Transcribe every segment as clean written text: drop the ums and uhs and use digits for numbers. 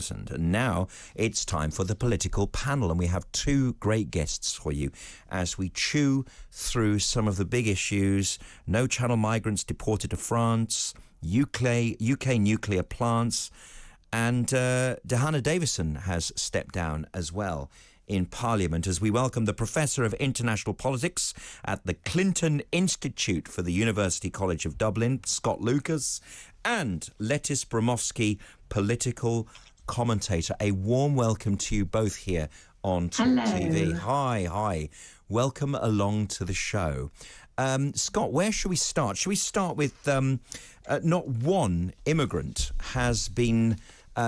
20,000. And now it's time for the political panel, and we have two great guests for you as we chew through some of the big issues: no channel migrants deported to France, UK nuclear plants, and Dehana Davison has stepped down as well in Parliament, as we welcome the Professor of International Politics at the Clinton Institute for the University College of Dublin, Scott Lucas, and Lettice Bromovsky, political commentator. A warm welcome to you both here on TalkTV. Hi. Welcome along to the show. Scott, where should we start? Should we start with not one immigrant has been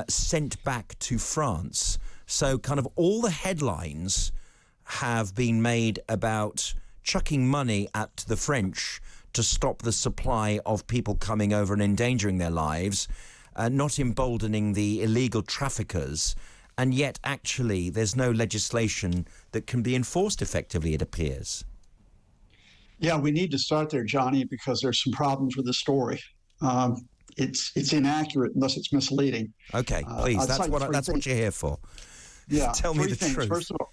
sent back to France? So kind of all the headlines have been made about chucking money at the French to stop the supply of people coming over and endangering their lives, not emboldening the illegal traffickers. And yet, actually, there's no legislation that can be enforced effectively, it appears. Yeah, we need to start there, Johnny, because there's some problems with the story. It's inaccurate unless it's misleading. Okay, please, that's what you're here for. Yeah, tell me the truth. First of all,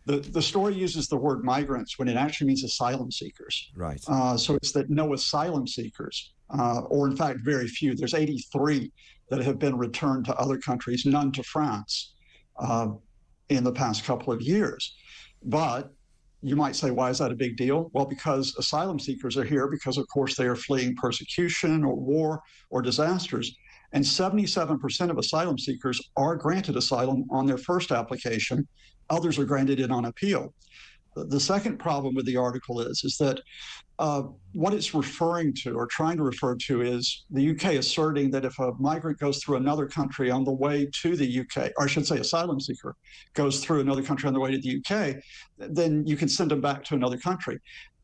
the story uses the word migrants when it actually means asylum seekers. Right. So it's that no asylum seekers, or in fact, very few. There's 83 that have been returned to other countries, none to France, in the past couple of years. But you might say, why is that a big deal? Well, because asylum seekers are here because, of course, they are fleeing persecution or war or disasters. And 77% of asylum seekers are granted asylum on their first application. Others are granted it on appeal. The second problem with the article is that what it's referring to or trying to refer to is the UK asserting that if a migrant goes through another country on the way to the UK, or I should say asylum seeker goes through another country on the way to the UK, then you can send them back to another country.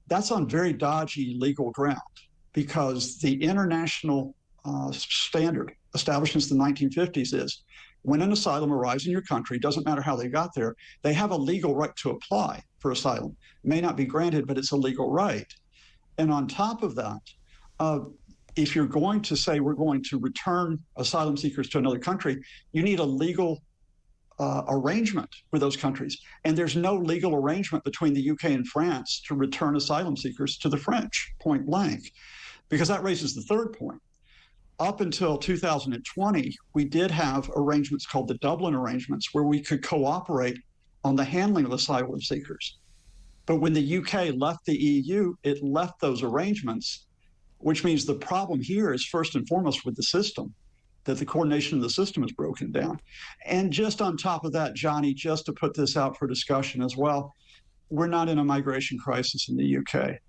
That's on very dodgy legal ground, because the international standard established since the 1950s is when an asylum arrives in your country, doesn't matter how they got there, they have a legal right to apply for asylum. It may not be granted, but it's a legal right. And on top of that, if you're going to say we're going to return asylum seekers to another country, you need a legal arrangement with those countries. And there's no legal arrangement between the UK and France to return asylum seekers to the French, point blank, because that raises the third point. Up until 2020, we did have arrangements called the Dublin arrangements where we could cooperate on the handling of asylum seekers. But when the UK left the EU, it left those arrangements, which means the problem here is first and foremost with the system, that the coordination of the system is broken down. And just on top of that, Johnny, just to put this out for discussion as well, we're not in a migration crisis in the UK.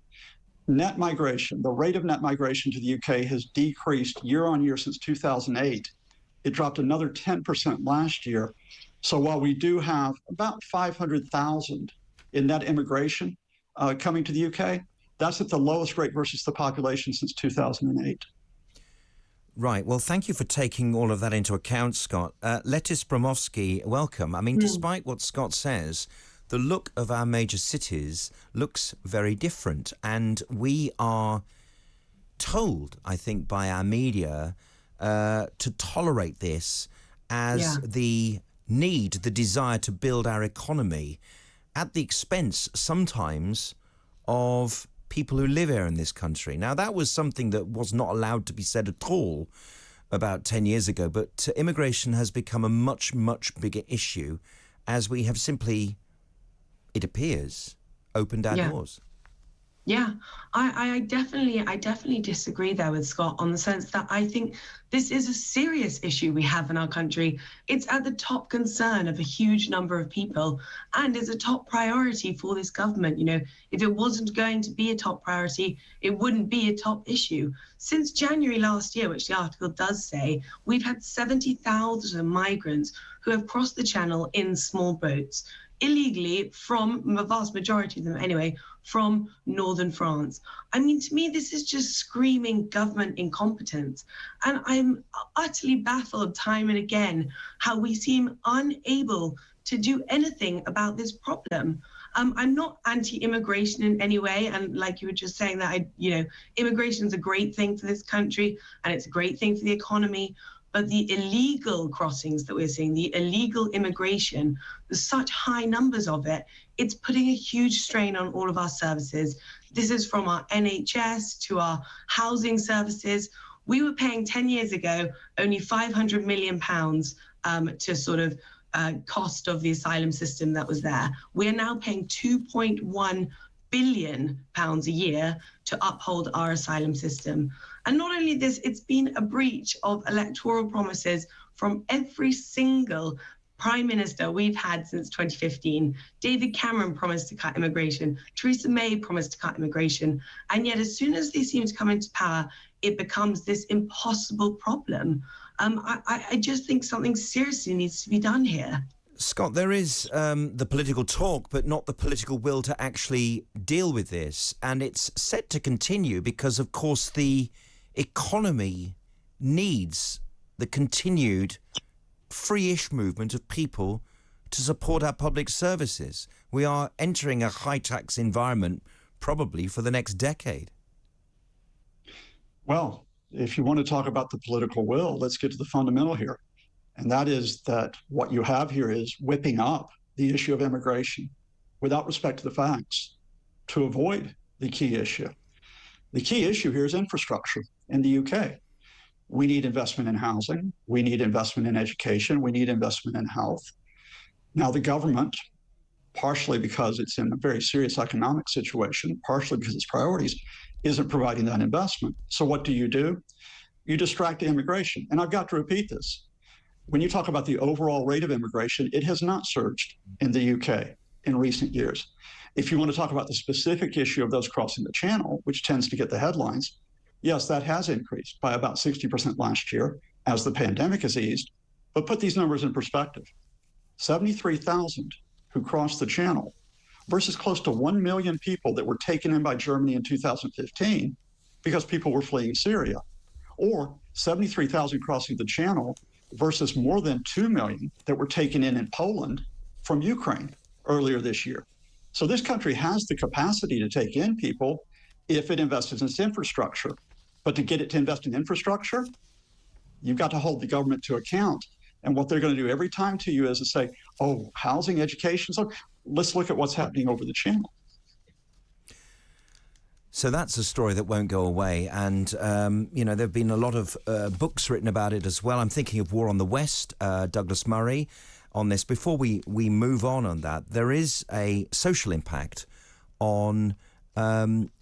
Net migration, the rate of net migration to the UK has decreased year on year since 2008. It dropped another 10% last year. So while we do have about 500,000 in net immigration coming to the UK, that's at the lowest rate versus the population since 2008. Right. Well, thank you for taking all of that into account, Scott. Lettice Bromovsky, welcome. I mean, despite what Scott says, the look of our major cities looks very different. And we are told, I think, by our media to tolerate this as the need, the desire to build our economy at the expense sometimes of people who live here in this country. Now, that was something that was not allowed to be said at all about 10 years ago, but immigration has become a much, much bigger issue as we have simply, it appears, opened our doors. Yeah, I definitely disagree there with Scott on the sense that I think this is a serious issue we have in our country. It's at the top concern of a huge number of people and is a top priority for this government. You know, if it wasn't going to be a top priority, it wouldn't be a top issue. Since January last year, which the article does say, we've had 70,000 migrants who have crossed the channel in small boats illegally from, a vast majority of them anyway, from northern France. I mean, to me, this is just screaming government incompetence. And I'm utterly baffled time and again how we seem unable to do anything about this problem. I'm not anti-immigration in any way. And like you were just saying that, immigration is a great thing for this country and it's a great thing for the economy. but the illegal crossings that we're seeing, the illegal immigration, there's such high numbers of it, it's putting a huge strain on all of our services. This is from our NHS to our housing services. We were paying 10 years ago only £500 million to sort of cost of the asylum system that was there. We're now paying £2.1 billion a year to uphold our asylum system. And not only this, it's been a breach of electoral promises from every single Prime Minister we've had since 2015. David Cameron promised to cut immigration. Theresa May promised to cut immigration. And yet, as soon as they seem to come into power, it becomes this impossible problem. I just think something seriously needs to be done here. Scott, there is the political talk, but not the political will to actually deal with this. And it's set to continue because, of course, the economy needs the continued free-ish movement of people to support our public services. We are entering a high-tax environment probably for the next decade. Well, if you want to talk about the political will, let's get to the fundamental here. And that is that what you have here is whipping up the issue of immigration without respect to the facts to avoid the key issue. The key issue here is infrastructure in the UK. We need investment in housing. We need investment in education. We need investment in health. Now, the government, partially because it's in a very serious economic situation, partially because its priorities, isn't providing that investment. So what do? You distract the immigration. And I've got to repeat this. When you talk about the overall rate of immigration, it has not surged in the UK in recent years. If you want to talk about the specific issue of those crossing the channel, which tends to get the headlines, yes, that has increased by about 60% last year as the pandemic has eased. But put these numbers in perspective. 73,000 who crossed the channel versus close to 1 million people that were taken in by Germany in 2015 because people were fleeing Syria, or 73,000 crossing the channel versus more than 2 million that were taken in Poland from Ukraine earlier this year. So this country has the capacity to take in people if it invests in its infrastructure. But to get it to invest in infrastructure, you've got to hold the government to account. And what they're going to do every time to you is to say, oh, housing, education, so let's look at what's happening over the channel. So that's a story that won't go away. And, there have been a lot of books written about it as well. I'm thinking of War on the West, Douglas Murray on this. Before we move on that, there is a social impact on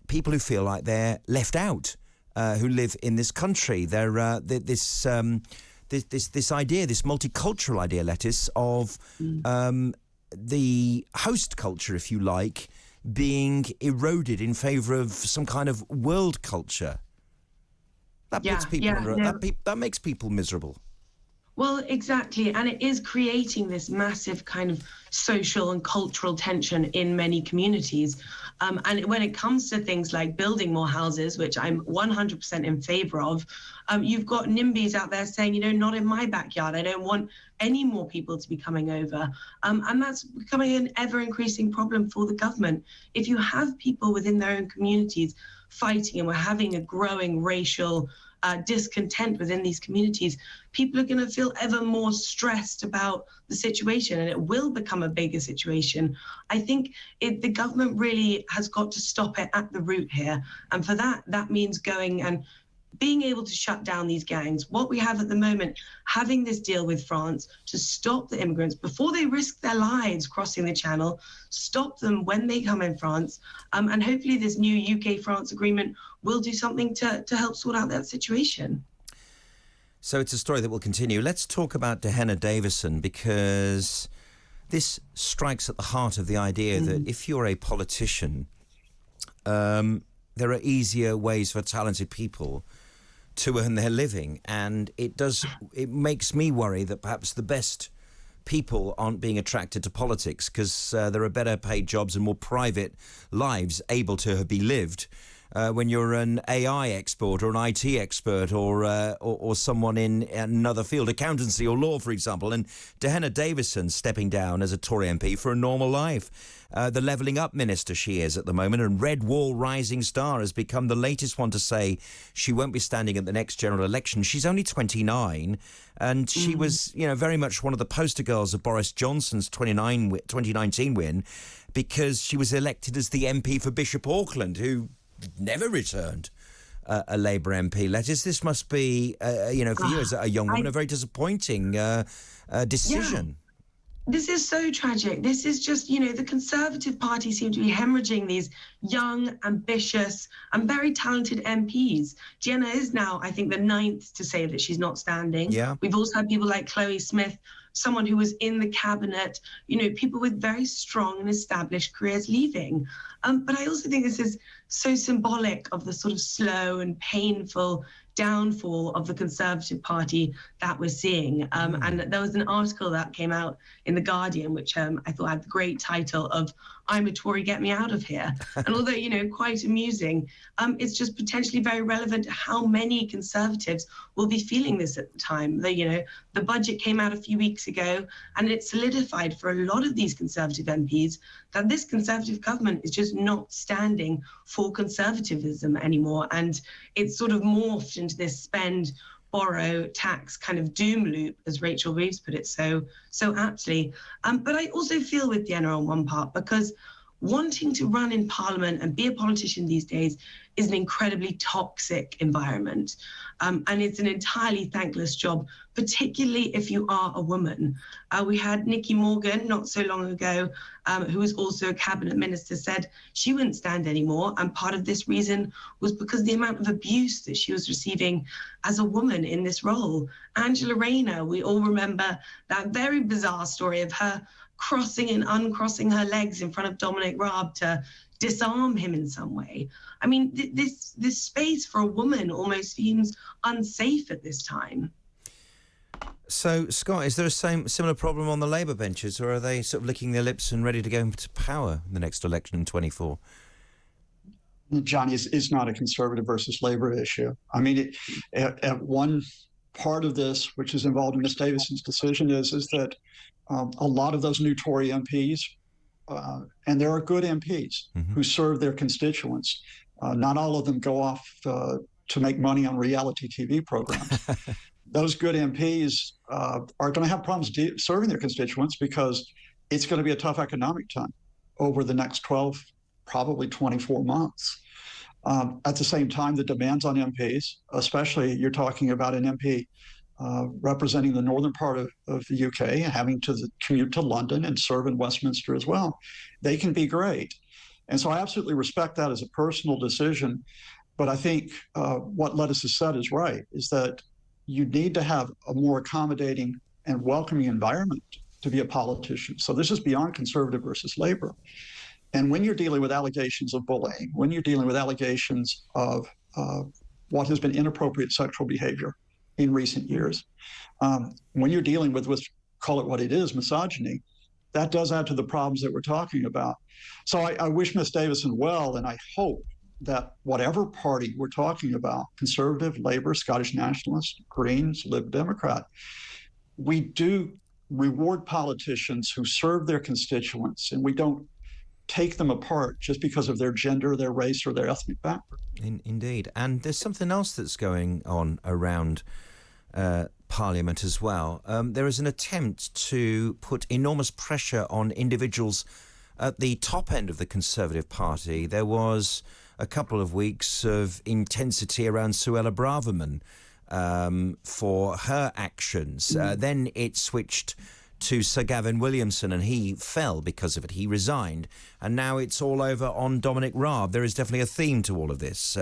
people who feel like they're left out, who live in this country. They're this idea, this multicultural idea, Lettice, of the host culture, if you like, being eroded in favour of some kind of world culture. That puts people that makes people miserable. Well, exactly. And it is creating this massive kind of social and cultural tension in many communities. And when it comes to things like building more houses, which I'm 100% in favour of, you've got NIMBYs out there saying, not in my backyard. I don't want any more people to be coming over. And that's becoming an ever-increasing problem for the government. If you have people within their own communities fighting, and we're having a growing racial discontent within these communities, people are going to feel ever more stressed about the situation, and it will become a bigger situation. I think the government really has got to stop it at the root here. And for that means going and being able to shut down these gangs. What we have at the moment, having this deal with France to stop the immigrants before they risk their lives crossing the channel, stop them when they come in France, and hopefully this new UK-France agreement will do something to help sort out that situation. So it's a story that will continue. Let's talk about Dehenna Davison, because this strikes at the heart of the idea that if you're a politician, there are easier ways for talented people to earn their living, and it makes me worry that perhaps the best people aren't being attracted to politics because there are better paid jobs and more private lives able to be lived when you're an AI expert or an IT expert or someone in another field, accountancy or law, for example. And Dehenna Davison stepping down as a Tory MP for a normal life. The levelling up minister she is at the moment, and Red Wall rising star, has become the latest one to say she won't be standing at the next general election. She's only 29, and she was, very much one of the poster girls of Boris Johnson's 2019 win, because she was elected as the MP for Bishop Auckland, who never returned a Labour MP. Lettice, this must be, for you as a young woman, a very disappointing decision. Yeah. This is so tragic. This is just, the Conservative Party seem to be hemorrhaging these young, ambitious and very talented MPs. Jenna is now, I think, the 9th to say that she's not standing. Yeah. We've also had people like Chloe Smith, someone who was in the cabinet, people with very strong and established careers leaving. But I also think this is so symbolic of the sort of slow and painful downfall of the Conservative Party that we're seeing. And there was an article that came out in The Guardian, which I thought had the great title of "I'm a Tory, Get Me Out of Here." And although, quite amusing, it's just potentially very relevant to how many Conservatives will be feeling this at the time. The budget came out a few weeks ago, and it solidified for a lot of these Conservative MPs that this Conservative government is just not standing for conservatism anymore. And it's sort of morphed into this spend, borrow, tax kind of doom loop, as Rachel Reeves put it so aptly. But I also feel with Dehenna on one part, because wanting to run in Parliament and be a politician these days is an incredibly toxic environment. And it's an entirely thankless job, particularly if you are a woman. We had Nicky Morgan not so long ago, who was also a cabinet minister, said she wouldn't stand anymore. And part of this reason was because the amount of abuse that she was receiving as a woman in this role. Angela Rayner, we all remember that very bizarre story of her crossing and uncrossing her legs in front of Dominic Raab to disarm him in some way. I mean, this space for a woman almost seems unsafe at this time. So, Scott, is there a similar problem on the Labour benches, or are they sort of licking their lips and ready to go into power in the next election in 24? Jonny, is not a Conservative versus Labour issue. I mean, at one part of this, which is involved in Ms. Davison's decision, is that a lot of those new Tory MPs, and there are good MPs who serve their constituents. Not all of them go off to make money on reality TV programs. Those good MPs are going to have problems serving their constituents, because it's going to be a tough economic time over the next 12, probably 24 months. At the same time, the demands on MPs, especially you're talking about an MP representing the northern part of the UK, having to commute to London and serve in Westminster as well, they can be great. And so I absolutely respect that as a personal decision. But I think what Lettice has said is right, is that you need to have a more accommodating and welcoming environment to be a politician. So this is beyond Conservative versus Labour. And when you're dealing with allegations of bullying, when you're dealing with allegations of what has been inappropriate sexual behavior in recent years, when you're dealing with, call it what it is, misogyny, that does add to the problems that we're talking about. So I wish Ms. Davison well, and I hope that whatever party we're talking about, Conservative, Labour, Scottish Nationalist, Greens, Lib Democrat, we do reward politicians who serve their constituents, and we don't take them apart just because of their gender, their race, or their ethnic background. Indeed. And there's something else that's going on around Parliament as well. There is an attempt to put enormous pressure on individuals at the top end of the Conservative Party. There was a couple of weeks of intensity around Suella Braverman for her actions. Then it switched to Sir Gavin Williamson, and he fell because of it. He resigned, and now it's all over on Dominic Raab. There is definitely a theme to all of this.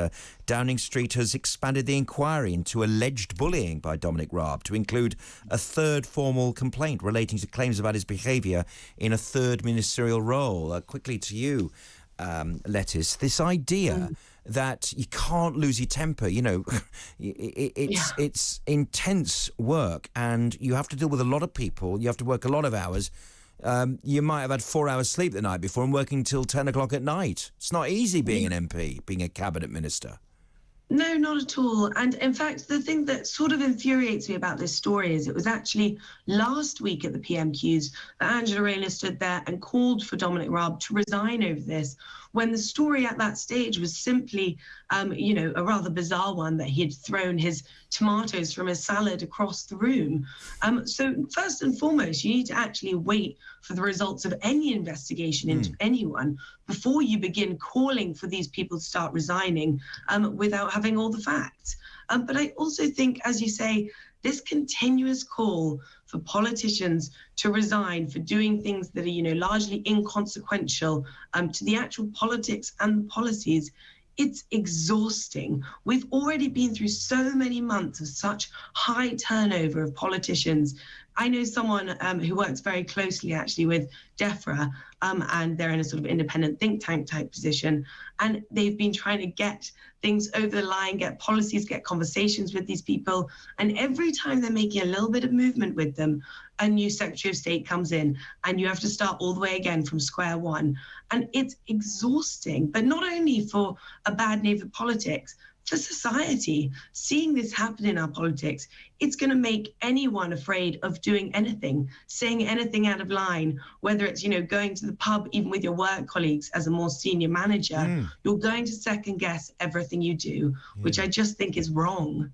Downing Street has expanded the inquiry into alleged bullying by Dominic Raab to include a third formal complaint relating to claims about his behaviour in a third ministerial role. Quickly to you, Lettice, this idea that you can't lose your temper, it's intense work, and you have to deal with a lot of people. You have to work a lot of hours. you might have had 4 hours sleep the night before and working till 10 o'clock at night. It's not easy being an MP, being a cabinet minister. No, not at all. And in fact, the thing that sort of infuriates me about this story is it was actually last week at the PMQs that Angela Rayner stood there and called for Dominic Raab to resign over this, when the story at that stage was simply, a rather bizarre one, that he had thrown his tomatoes from his salad across the room. So first and foremost, you need to actually wait for the results of any investigation into anyone before you begin calling for these people to start resigning without having all the facts. But I also think, as you say, this continuous call for politicians to resign for doing things that are, largely inconsequential to the actual politics and the policies, it's exhausting. We've already been through so many months of such high turnover of politicians. I know someone who works very closely actually with DEFRA, and they're in a sort of independent think tank type position. And they've been trying to get things over the line, get policies, get conversations with these people. And every time they're making a little bit of movement with them, a new Secretary of State comes in and you have to start all the way again from square one. And it's exhausting, but not only for a bad name for politics, for society. Seeing this happen in our politics, it's going to make anyone afraid of doing anything, saying anything out of line, whether it's, going to the pub, even with your work colleagues as a more senior manager. You're going to second guess everything you do, which I just think is wrong.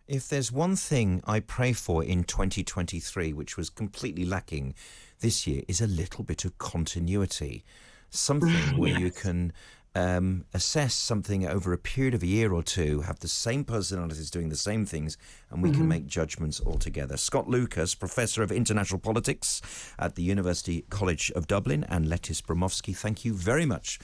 If there's one thing I pray for in 2023, which was completely lacking this year, is a little bit of continuity. Something where you can assess something over a period of a year or two, have the same personalities doing the same things, and we can make judgments all together. Scott Lucas, Professor of International Politics at the University College of Dublin, and Lettice Bromovsky, thank you very much